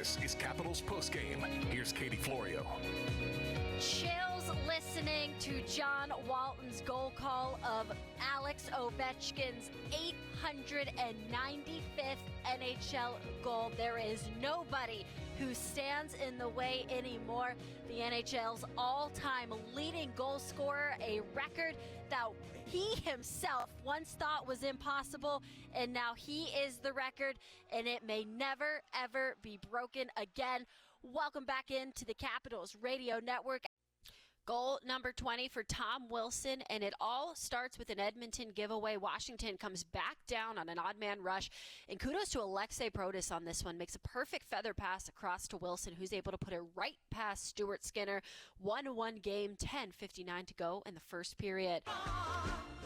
This is Capitals Postgame. Here's Katie Florio. Chills listening to John Walton's goal call of Alex Ovechkin's 895th NHL goal. There is nobody who stands in the way anymore. The NHL's all-time leading goal scorer, a record that he himself once thought was impossible, and now he is the record, and it may never, ever be broken again. Welcome back into the Capitals Radio Network. Goal number 20 for Tom Wilson, and it all starts with an Edmonton giveaway. Washington comes back down on an odd man rush, and kudos to Alexei Protas on this one. Makes a perfect feather pass across to Wilson, who's able to put it right past Stuart Skinner. 1-1 game, 10:59 to go in the first period.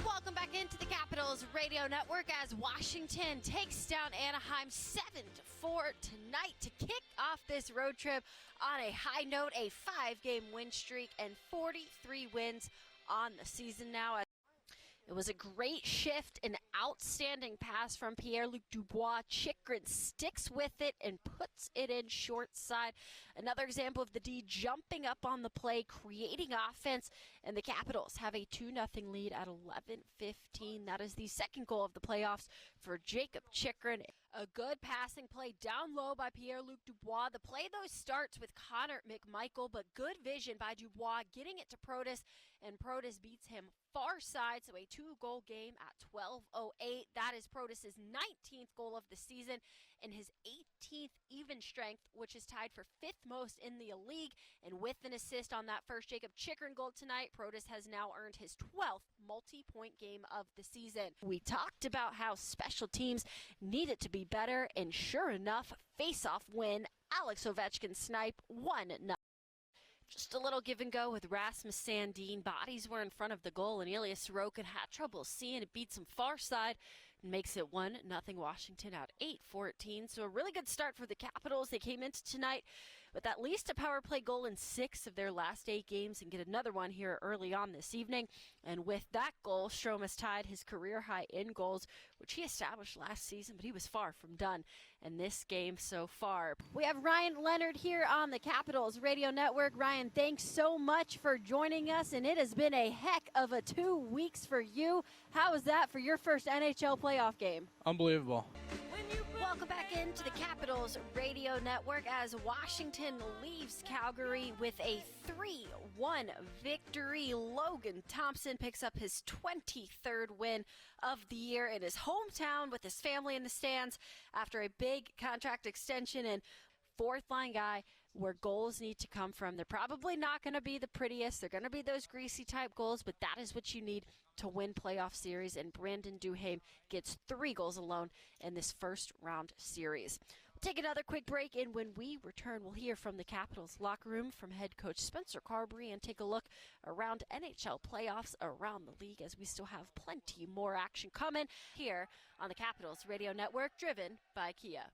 Welcome back into the Capitals Radio Network as Washington takes down Anaheim 7-4 tonight to kick off this road trip on a high note, a 5-game win streak and 43 wins on the season now. It was a great shift, an outstanding pass from Pierre-Luc Dubois. Chychrun sticks with it and puts it in short side. Another example of the D jumping up on the play, creating offense, and the Capitals have a 2-0 lead at 11:15. That is the second goal of the playoffs for Jakob Chychrun. A good passing play down low by Pierre-Luc Dubois. The play, though, starts with Connor McMichael, but good vision by Dubois, getting it to Protas, and Protas beats him far side, so a 2-goal game at 12:08. That is Protas' 19th goal of the season and his 18th even strength, which is tied for 5th most in the league. And with an assist on that first Jakob Chychrun goal tonight, Protas has now earned his 12th multi-point game of the season. We talked about how special teams needed to be better, and sure enough, face-off win. Alex Ovechkin snipe 1-0. Just a little give and go with Rasmus Sandin. Bodies were in front of the goal, and Ilya Sorokin had trouble seeing it, beats him far side and makes it 1-0 Washington at 8:14. So a really good start for the Capitals. They came into tonight with at least a power play goal in 6 of their last 8 games and get another one here early on this evening. And with that goal, Strome has tied his career high in goals, which he established last season, but he was far from done in this game so far. We have Ryan Leonard here on the Capitals Radio Network. Ryan, thanks so much for joining us, and it has been a heck of a 2 weeks for you. How was that for your first NHL playoff game? Unbelievable. Welcome back into the Capitals Radio Network as Washington leaves Calgary with a 3-1 victory. Logan Thompson picks up his 23rd win of the year in his hometown with his family in the stands after a big contract extension, and fourth-line guy where goals need to come from. They're probably not going to be the prettiest. They're going to be those greasy-type goals, but that is what you need to win playoff series, and Brandon Duhaime gets 3 goals alone in this first-round series. We'll take another quick break, and when we return, we'll hear from the Capitals locker room from head coach Spencer Carberry and take a look around NHL playoffs around the league, as we still have plenty more action coming here on the Capitals Radio Network, driven by Kia.